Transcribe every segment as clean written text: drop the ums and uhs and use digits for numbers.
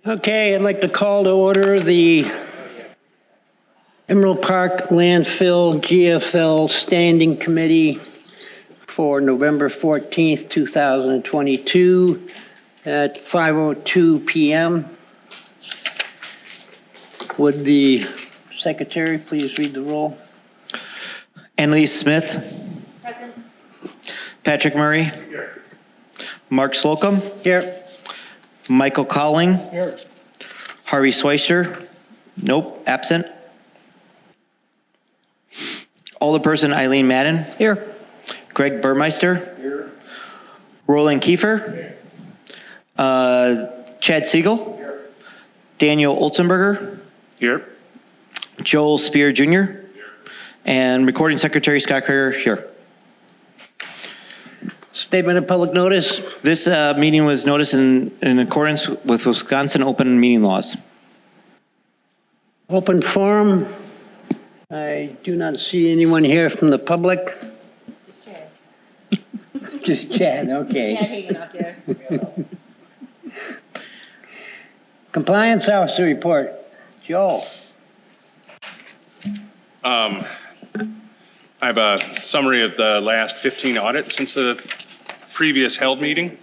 Okay, I'd like to call to order the Emerald Park Landfill GFL Standing Committee for November 14th, 2022 at 5:02 p.m. Would the secretary please read the roll? Annalise Smith. Present. Patrick Murray. Here. Mark Slocum. Here. Michael Colling. Here. Harvey Schweitzer. Nope, absent. Alderperson Eileen Madden. Here. Greg Burmeister. Here. Roland Kiefer. Chad Siegel. Here. Daniel Olzenberger. Here. Joel Spear Jr. And Recording Secretary Scott Krager here. Statement of public notice. This meeting was noticed in accordance with Wisconsin open meeting laws. Open forum. I do not see anyone here from the public. Just Chad, okay. Chad Hagan out there. Compliance officer report. Joel. I have a summary of the last 15 audits since the previous held meeting.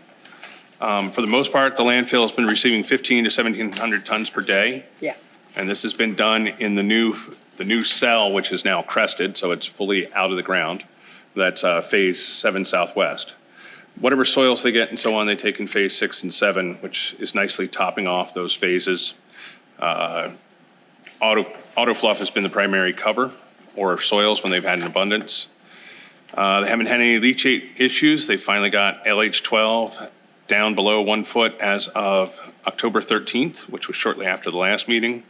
For the most part, the landfill has been receiving 1,500 to 1,700 tons per day. Yeah. And this has been done in the new cell, which is now crested, so it's fully out of the ground. That's phase 7 southwest. Whatever soils they get and so on, they take in phase 6 and 7, which is nicely topping off those phases. Auto fluff has been the primary cover, or soils when they've had an abundance. They haven't had any leachate issues. They finally got LH12 down below 1 foot as of October 13th, which was shortly after the last meeting.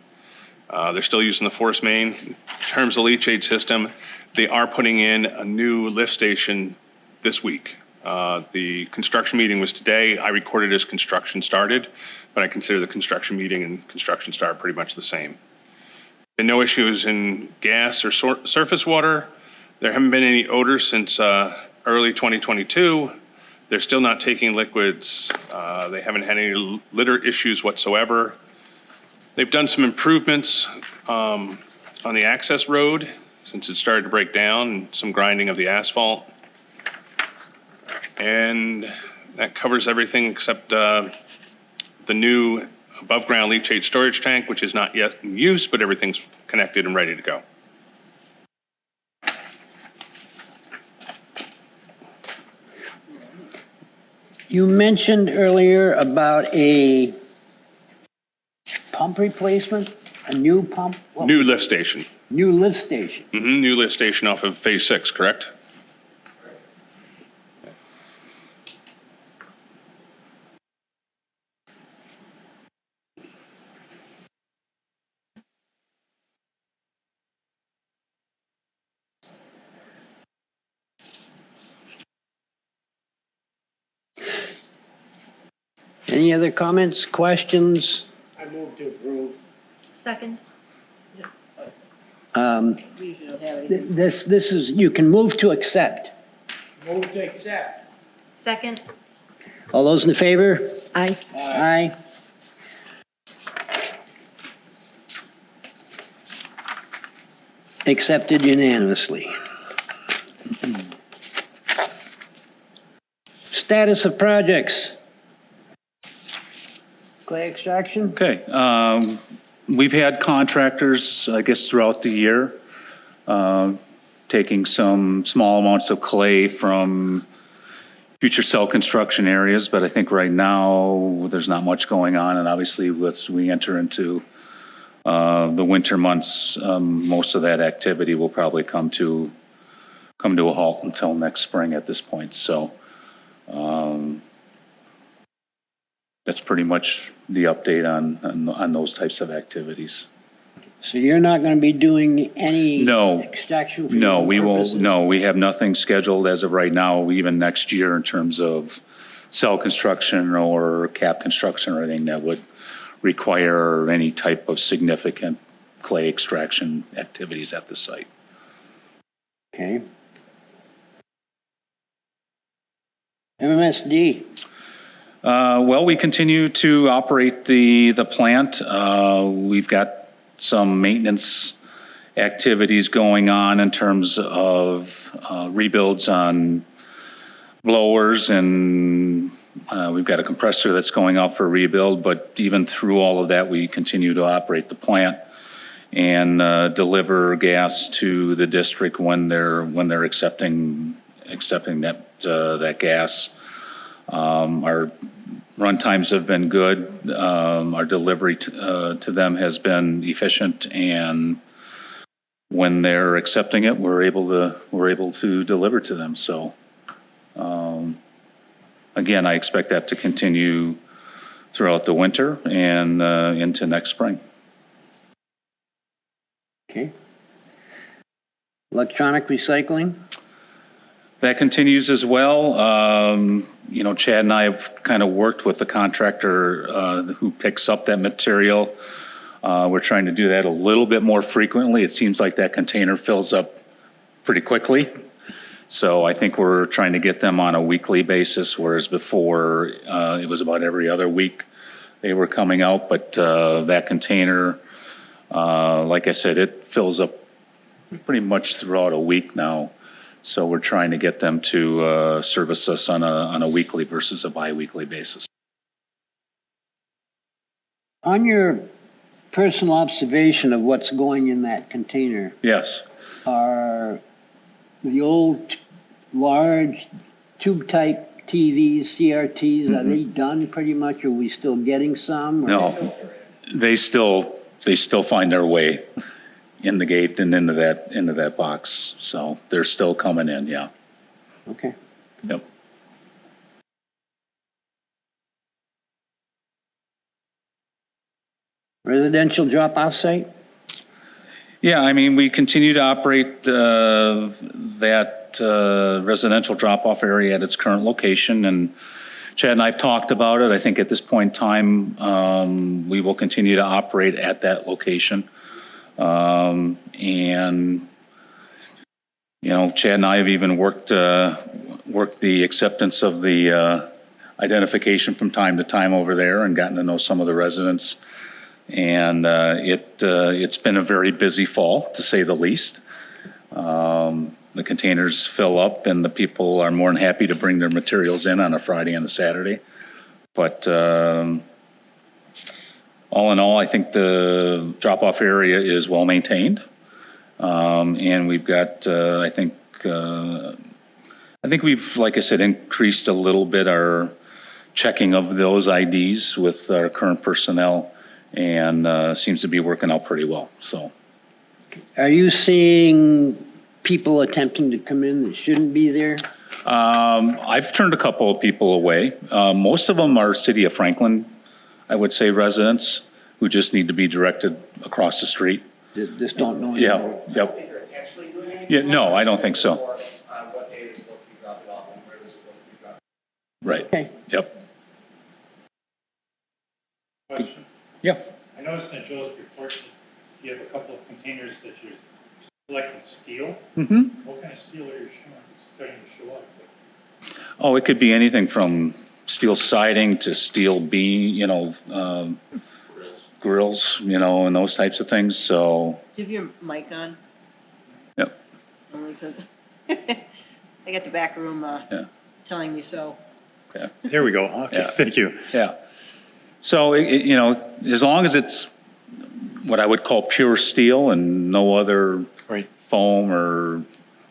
They're still using the force main. In terms of leachate system, they are putting in a new lift station this week. The construction meeting was today. I recorded as construction started, but I consider the construction meeting and construction start pretty much the same. Been no issues in gas or surface water. There haven't been any odors since early 2022. They're still not taking liquids. They haven't had any litter issues whatsoever. They've done some improvements on the access road since it started to break down, and some grinding of the asphalt. And that covers everything except the new above ground leachate storage tank, which is not yet in use, but everything's connected and ready to go. You mentioned earlier about a pump replacement, a new pump? New lift station. New lift station. New lift station off of phase 6, correct? Any other comments, questions? I move to approve. Second. This is, you can move to accept. Move to accept. Second. All those in favor? Aye. Aye. Accepted unanimously. Status of projects. Clay extraction? Okay, we've had contractors, I guess, throughout the year, taking some small amounts of clay from future cell construction areas, but I think right now there's not much going on, and obviously as we enter into the winter months, most of that activity will probably come to a halt until next spring at this point. So that's pretty much the update on those types of activities. So you're not going to be doing any No. extraction? For No, your we will. purposes? No, we have nothing scheduled as of right now, even next year, in terms of cell construction or cap construction or anything that would require any type of significant clay extraction activities at the site. Okay. MMSD. Well, we continue to operate the plant. We've got some maintenance activities going on in terms of rebuilds on blowers, and we've got a compressor that's going out for a rebuild. But even through all of that, we continue to operate the plant and deliver gas to the district when they're accepting that gas. Our run times have been good. Our delivery to them has been efficient, and when they're accepting it, we're able to deliver to them. So, again, I expect that to continue throughout the winter and into next spring. Okay. Electronic recycling? That continues as well. Chad and I have kind of worked with the contractor who picks up that material. We're trying to do that a little bit more frequently. It seems like that container fills up pretty quickly. So I think we're trying to get them on a weekly basis, whereas before it was about every other week they were coming out. But that container, like I said, it fills up pretty much throughout a week now. So we're trying to get them to service us on a weekly versus a bi-weekly basis. On your personal observation of what's going in that container, Yes. are the old large tube-type TVs, CRTs, are they done pretty much? Are we still getting some? No, they still find their way in the gate and into that box. So they're still coming in. Yeah. Okay. Yep. Residential drop-off site? Yeah, I mean, we continue to operate that residential drop-off area at its current location, and Chad and I have talked about it. I think at this point in time, we will continue to operate at that location. And, Chad and I have even worked the acceptance of the identification from time to time over there and gotten to know some of the residents. And it's been a very busy fall, to say the least. The containers fill up, and the people are more than happy to bring their materials in on a Friday and a Saturday. But all in all, I think the drop-off area is well maintained, and we've got. I think we've, like I said, increased a little bit our checking of those IDs with our current personnel, and seems to be working out pretty well. So, Are you seeing people attempting to come in that shouldn't be there? I've turned a couple of people away. Most of them are City of Franklin, I would say, residents who just need to be directed across the street. Just don't know. Yeah, anymore? yep. They're actually doing anything? Yeah, no, I don't think so. On what day they're supposed to be dropped off and where they're supposed to be dropped. Right. Okay. Yep. Question. Yeah. I noticed in Joe's report that you have a couple of containers that you're collecting steel. Mm-hmm. What kind of steel are you starting to show up? Oh, it could be anything from steel siding to steel beam, grills, and those types of things. So, Do you have your mic on? yep. Only 'cause I got the back room Yeah. telling me so. Okay. There we go. Okay, Yeah. thank you. Yeah. So, as long as it's what I would call pure steel and no other Right. foam or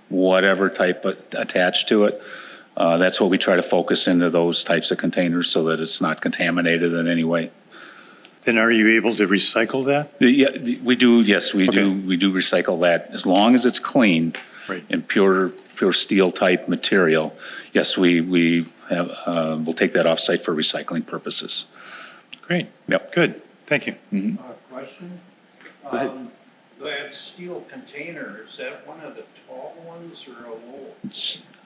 whatever type attached to it, that's what we try to focus into those types of containers so that it's not contaminated in any way. Then are you able to recycle that? Yeah, we do. Yes, we Okay. do. We do recycle that as long as it's clean Right. and pure steel type material. Yes, we have. We'll take that off site for recycling purposes. Great. Yep. Good. Thank you. Question? ahead. That steel container, is that one of the tall ones or a little?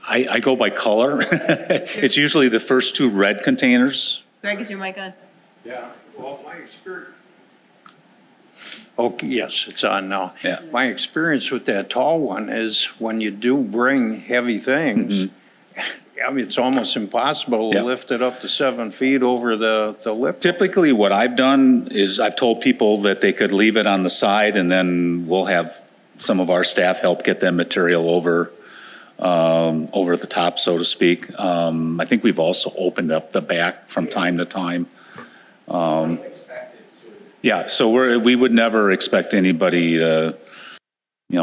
I go by color. It's usually the first two red containers. Greg, is your mic on? Yeah, well, my experience. Okay, yes, it's on now. Yeah. My experience with that tall one is when you do bring heavy things, I mean, it's almost impossible to Yeah. lift it up to 7 feet over the lip. Typically, what I've done is I've told people that they could leave it on the side, and then we'll have some of our staff help get that material over the top, so to speak. I think we've also opened up the back from time to time. Yeah, so we would never expect anybody to,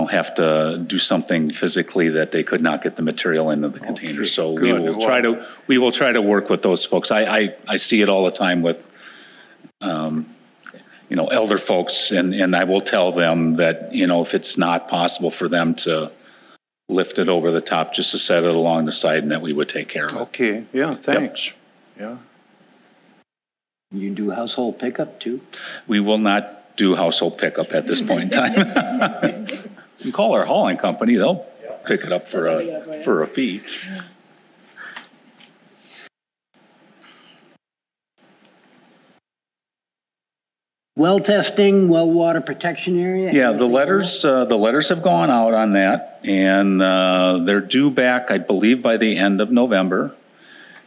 have to do something physically that they could not get the material into the container. So we Good. will try to work with those folks. I see it all the time with, elder folks, and I will tell them that, if it's not possible for them to lift it over the top, just to set it along the side, and that we would take care of it. Okay, yeah, thanks. Yeah. You do household pickup too? We will not do household pickup at this point in time. You can call our hauling company, they'll pick it up for a fee. Well testing, well water protection area? Yeah, the letters have gone out on that, and they're due back, I believe, by the end of November.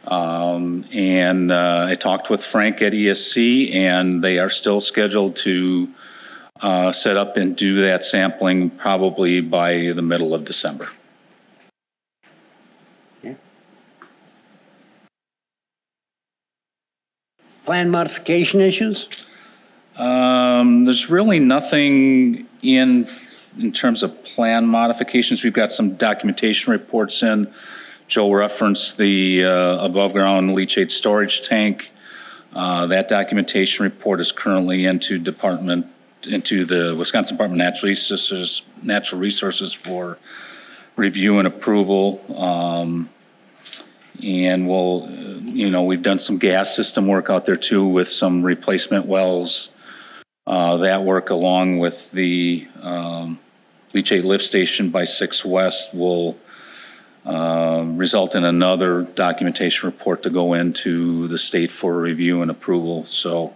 And I talked with Frank at ESC, and they are still scheduled to set up and do that sampling probably by the middle of December. Yeah. Plan modification issues? There's really nothing in terms of plan modifications. We've got some documentation reports in. Joe referenced the above ground leachate storage tank. That documentation report is currently into the Wisconsin Department of Natural Resources for review and approval. And we've done some gas system work out there too with some replacement wells. That work, along with the leachate lift station by 6 West, will result in another documentation report to go into the state for review and approval. So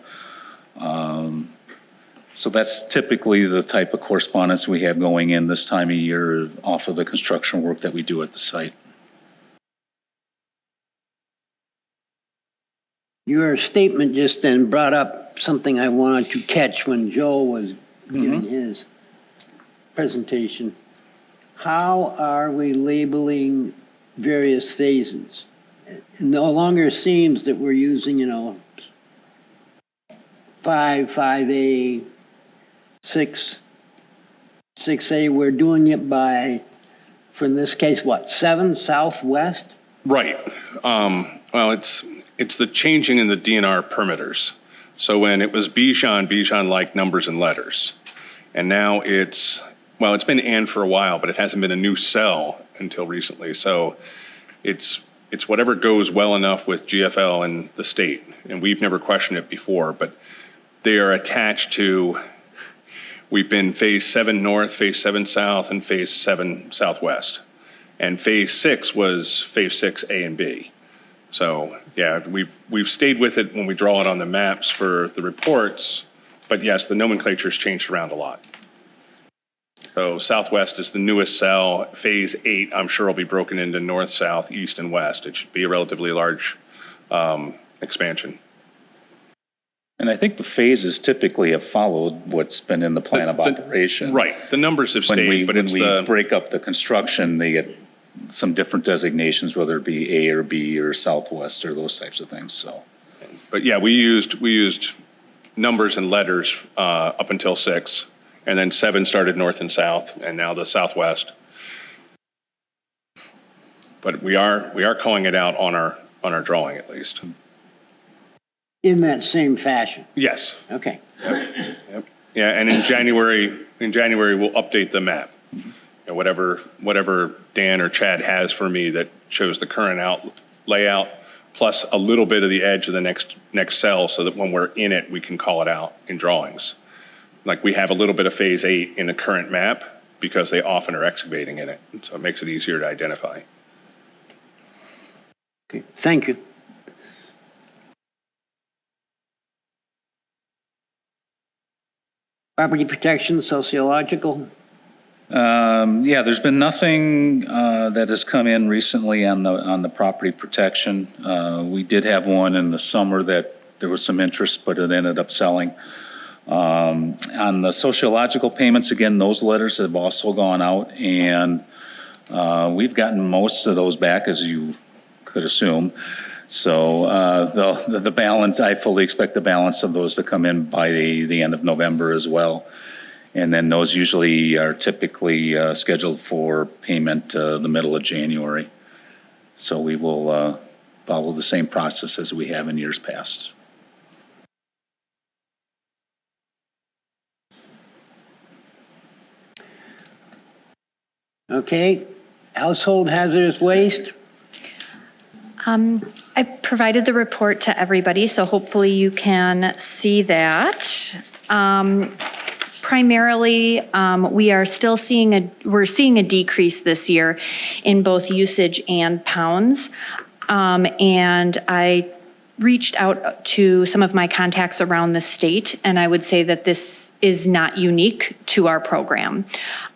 that's typically the type of correspondence we have going in this time of year off of the construction work that we do at the site. Your statement just then brought up something I wanted to catch when Joe was giving his presentation. How are we labeling various phases? It no longer seems that we're using, 5, 5A, 6, 6A. We're doing it by, for in this case, 7 Southwest? Right. Well, it's the changing in the DNR permitters. So when it was Bijan liked numbers and letters. And now it's been and for a while, but it hasn't been a new cell until recently. So it's whatever goes well enough with GFL and the state. And we've never questioned it before, but they are attached to, we've been phase 7 north, phase 7 south, and phase 7 southwest. And phase 6 was phase 6 A and B. So yeah, we've stayed with it when we draw it on the maps for the reports, but yes, the nomenclature's changed around a lot. So southwest is the newest cell. Phase 8, I'm sure, will be broken into north, south, east, and west. It should be a relatively large expansion. And I think the phases typically have followed what's been in the plan of operation. Right, the numbers have stayed, but it's when we break up the construction, they get some different designations, whether it be A or B or Southwest or those types of things. So, but yeah, we used numbers and letters up until 6, and then 7 started north and south, and now the southwest. But we are calling it out on our drawing at least. In that same fashion? Yes. Okay. Yep. Yeah, and in January we'll update the map. And whatever Dan or Chad has for me that shows the current layout, plus a little bit of the edge of the next cell, so that when we're in it, we can call it out in drawings. Like we have a little bit of phase 8 in the current map because they often are excavating in it. So it makes it easier to identify. Okay, thank you. Property protection, sociological. Yeah, there's been nothing that has come in recently on the property protection. We did have one in the summer that there was some interest, but it ended up selling. On the sociological payments, again, those letters have also gone out, and we've gotten most of those back, as you could assume. So the balance, I fully expect the balance of those to come in by the end of November as well. And then those usually are typically scheduled for payment the middle of January. So we will follow the same process as we have in years past. Okay, household hazardous waste? I provided the report to everybody, so hopefully you can see that. Primarily, we're seeing a decrease this year in both usage and pounds. And I reached out to some of my contacts around the state, and I would say that this is not unique to our program.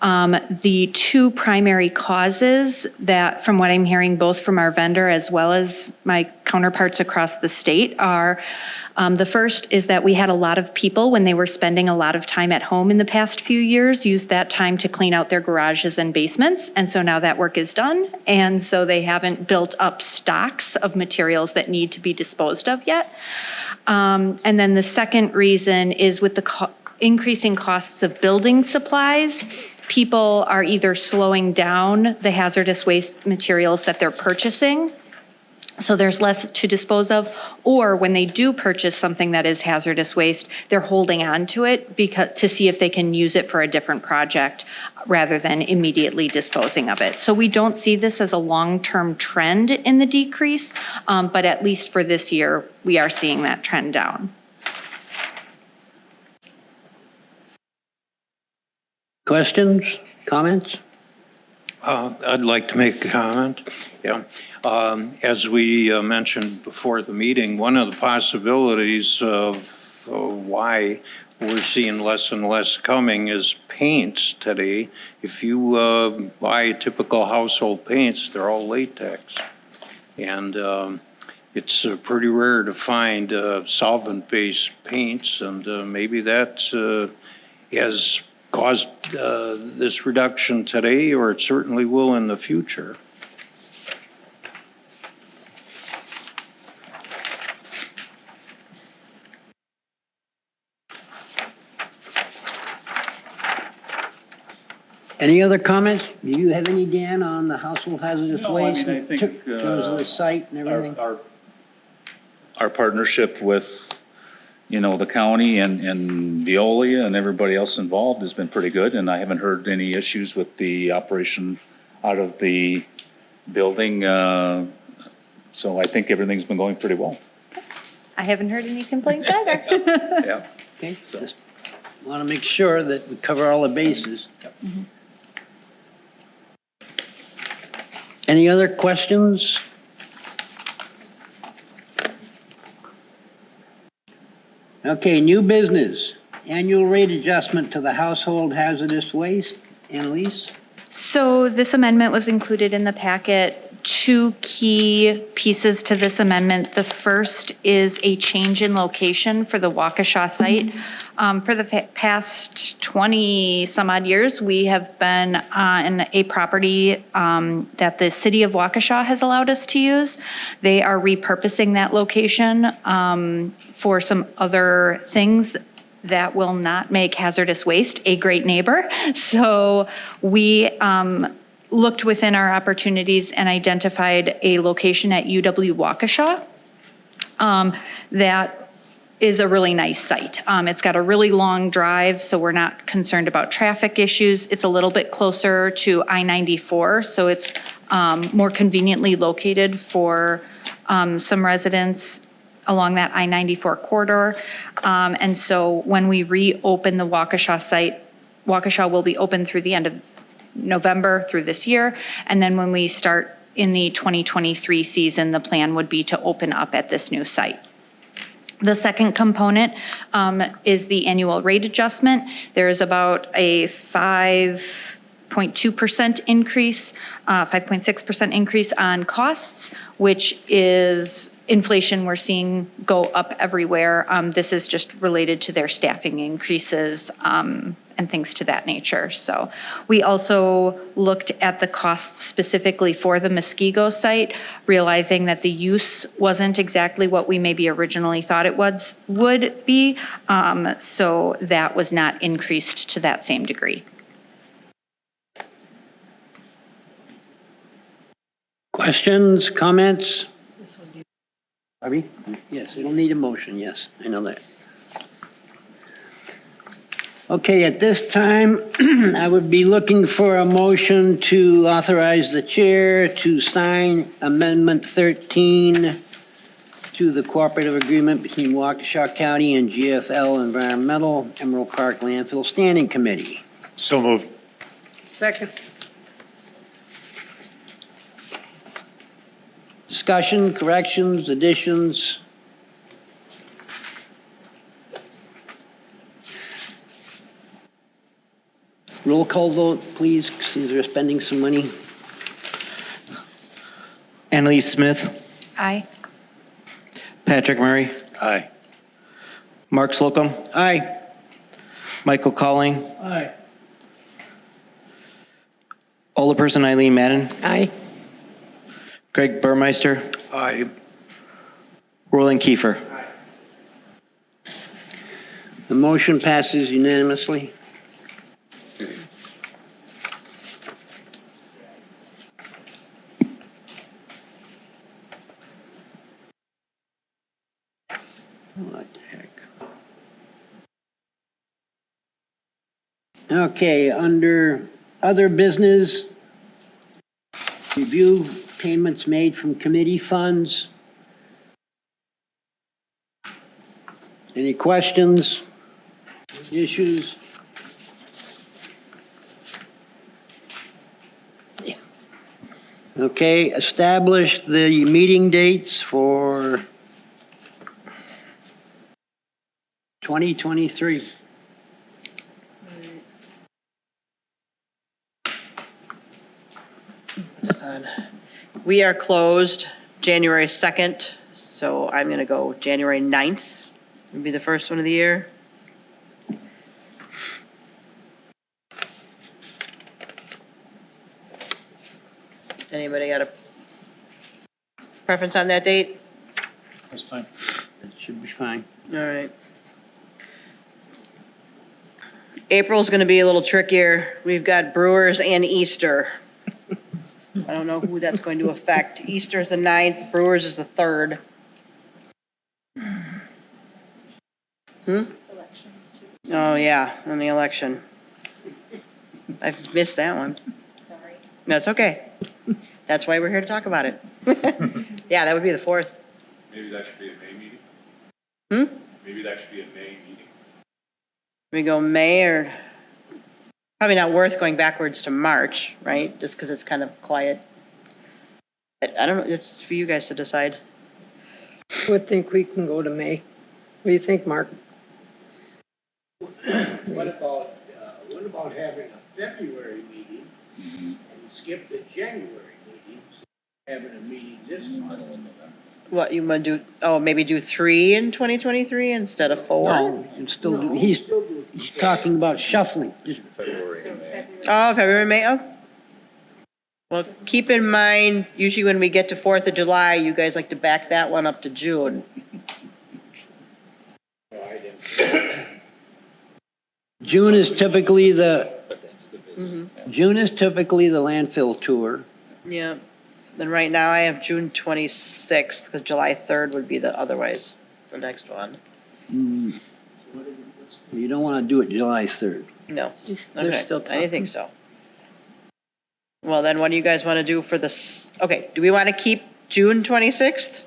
The two primary causes that, from what I'm hearing, both from our vendor as well as my counterparts across the state are, the first is that we had a lot of people, when they were spending a lot of time at home in the past few years, use that time to clean out their garages and basements. And so now that work is done. And so they haven't built up stocks of materials that need to be disposed of yet. And then the second reason is with the increasing costs of building supplies, people are either slowing down the hazardous waste materials that they're purchasing, so there's less to dispose of, or when they do purchase something that is hazardous waste, they're holding on to it to see if they can use it for a different project rather than immediately disposing of it. So we don't see this as a long-term trend in the decrease, but at least for this year, we are seeing that trend down. Questions, comments? I'd like to make a comment. Yeah. As we mentioned before the meeting, one of the possibilities of why we're seeing less and less coming is paints today. If you buy typical household paints, they're all latex. And it's pretty rare to find solvent-based paints, and maybe that has caused this reduction today, or it certainly will in the future. Any other comments? Do you have any, Dan, on the household hazardous No, I waste? mean, I think, in terms of the site and everything? Our partnership with, the county and Veolia and everybody else involved has been pretty good, and I haven't heard any issues with the operation out of the building. So I think everything's been going pretty well. I haven't heard any complaints either. Yeah. Okay, just want to make sure that we cover all the bases. Mhm. Any other questions? Okay, new business, annual rate adjustment to the household hazardous waste. Annalise? So this amendment was included in the packet. Two key pieces to this amendment. The first is a change in location for the Waukesha site. For the past 20 some odd years, we have been on a property that the city of Waukesha has allowed us to use. They are repurposing that location for some other things that will not make hazardous waste a great neighbor. So we looked within our opportunities and identified a location at UW Waukesha that is a really nice site. It's got a really long drive, so we're not concerned about traffic issues. It's a little bit closer to I-94, so it's more conveniently located for some residents along that I-94 corridor. And so when we reopen the Waukesha site, Waukesha will be open through the end of November through this year. And then when we start in the 2023 season, the plan would be to open up at this new site. The second component is the annual rate adjustment. There is about a 5.2% increase, 5.6% increase on costs, which is inflation we're seeing go up everywhere. This is just related to their staffing increases and things to that nature. So we also looked at the costs specifically for the Muskego site, realizing that the use wasn't exactly what we maybe originally thought it would be. So that was not increased to that same degree. Questions, comments? Barbie? Yes, it'll need a motion, yes, I know that. Okay, at this time, I would be looking for a motion to authorize the chair to sign Amendment 13 to the cooperative agreement between Waukesha County and GFL Environmental Emerald Park Landfill Standing Committee. So moved. Second. Discussion, corrections, additions? Roll call vote, please, since they're spending some money. Annalise Smith, Aye. Patrick Murray, Aye. Mark Slocum, Aye. Michael Colling, Aye. Alderperson Eileen Madden, Aye. Greg Burmeister, Aye. Roland Kiefer. The motion passes unanimously. What the heck? Okay, under other business, review payments made from committee funds. Any questions, issues? Okay, establish the meeting dates for 2023. We are closed January 2nd, so I'm going to go January 9th. Would be the first one of the year. Anybody got a preference on that date? That's fine. That should be fine. All right. April's going to be a little trickier. We've got Brewers and Easter. I don't know who that's going to affect. Easter's the 9th, Brewers is the 3rd. Oh, yeah, on the election. I've missed that one. Sorry. That's okay. That's why we're here to talk about it. Yeah, that would be the 4th. Maybe that should be a May meeting? Hmm? Maybe that should be a May meeting. We go May or, probably not worth going backwards to March, right? Just because it's kind of quiet. I don't know, it's for you guys to decide. Would think we can go to May. What do you think, Mark? What about having a February meeting and skip the January meeting, having a meeting this month? What, you want to do, oh, maybe do 3 in 2023 instead of 4? No, you still do, he's talking about shuffling. Just Oh, February, May, oh. Well, keep in mind, usually when we get to 4th of July, you guys like to back that one up to June. June is typically the landfill tour. Yeah. Then right now I have June 26th, because July 3rd would be the otherwise, the next one. You don't want to do it July 3rd. No. They're Okay, still I talking. didn't think so. Well, then what do you guys want to do for this? Okay, do we want to keep June 26th?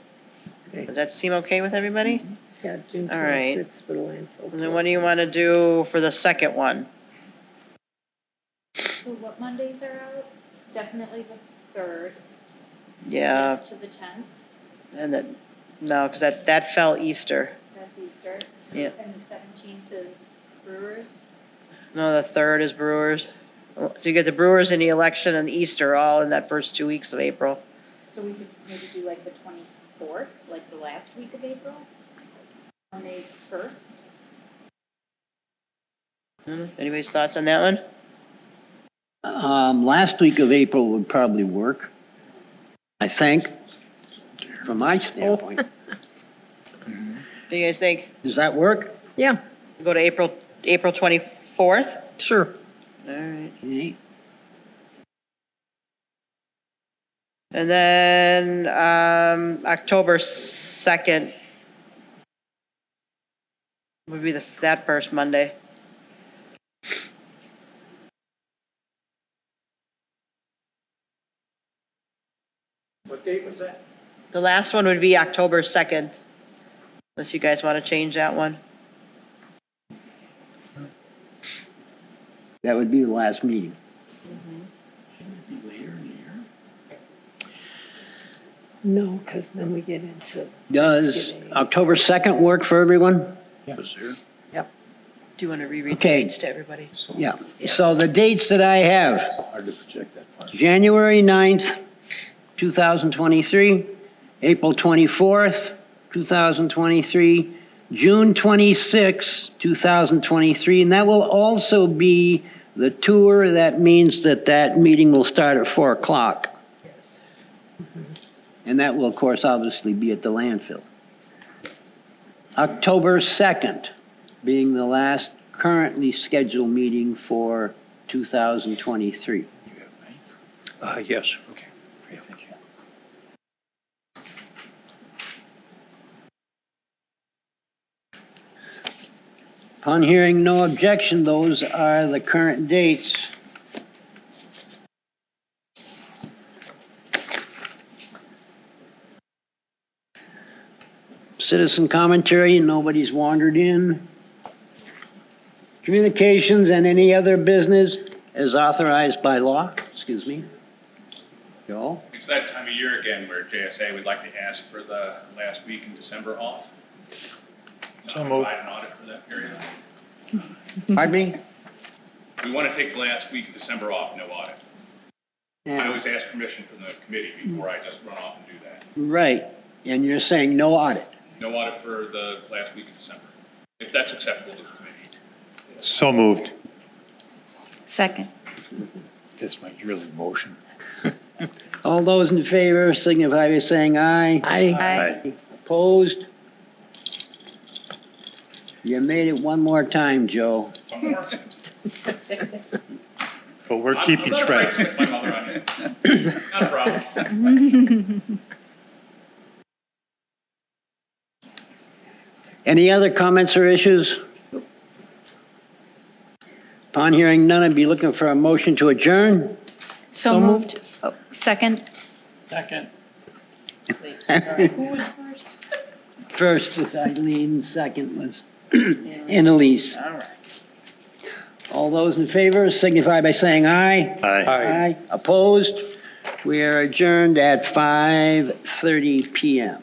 Okay. Does that seem okay with everybody? Yeah, June All right. 26th for the landfill. And then what do you want to do for the second one? So what Mondays are out? Definitely the 3rd. Yeah, Yes, to the 10th, and then, no, because that fell Easter. that's Easter. Yeah. And the 17th is Brewers. No, the 3rd is Brewers. So you get the Brewers and the election and Easter all in that first 2 weeks of April. So we could maybe do like the 24th, like the last week of April? Or May 1st? Anybody's thoughts on that one? Last week of April would probably work, I think, from my standpoint. What do you guys think? Does that work? Yeah, Go to April 24th? sure. All right. Okay. And then, October 2nd would be that first Monday. What date was that? The last one would be October 2nd, unless you guys want to change that one. That would be the last meeting. No, because then we get into, Does October 2nd work for everyone? Do you want to reread the Okay. dates to everybody? Yeah. So the dates that I have. January 9th, 2023, April 24th, 2023, June 26th, 2023, and that will also be the tour. That means that meeting will start at 4 o'clock. And that will, of course, obviously be at the landfill. October 2nd being the last currently scheduled meeting for 2023. Yes. Okay, great, thank you. Upon hearing no objection, those are the current dates. Citizen commentary, nobody's wandered in. Communications and any other business as authorized by law, excuse me. Joel? It's that time of year again where JSA would like to ask for the last week in December off. So moved. Provide an audit for that period. Pardon me? We want to take the last week of December off, no audit. I always ask permission from the committee before I just run off and do that. Right, and you're saying no audit. No audit for the last week of December, if that's acceptable to the committee. So moved. Second. That's my really motion. All those in favor signify by saying aye. Aye. Opposed? You made it one more time, Joe. One more. But we're keeping I'm not afraid track. to stick my mother on you. Not a problem. Any other comments or issues? Upon hearing none, I'd be looking for a motion to adjourn. So moved. Oh, second. Second. Who was first? First was Eileen, second was Annalise. All right. All those in favor signify by saying aye. Aye. Opposed? We are adjourned at 5:30 PM.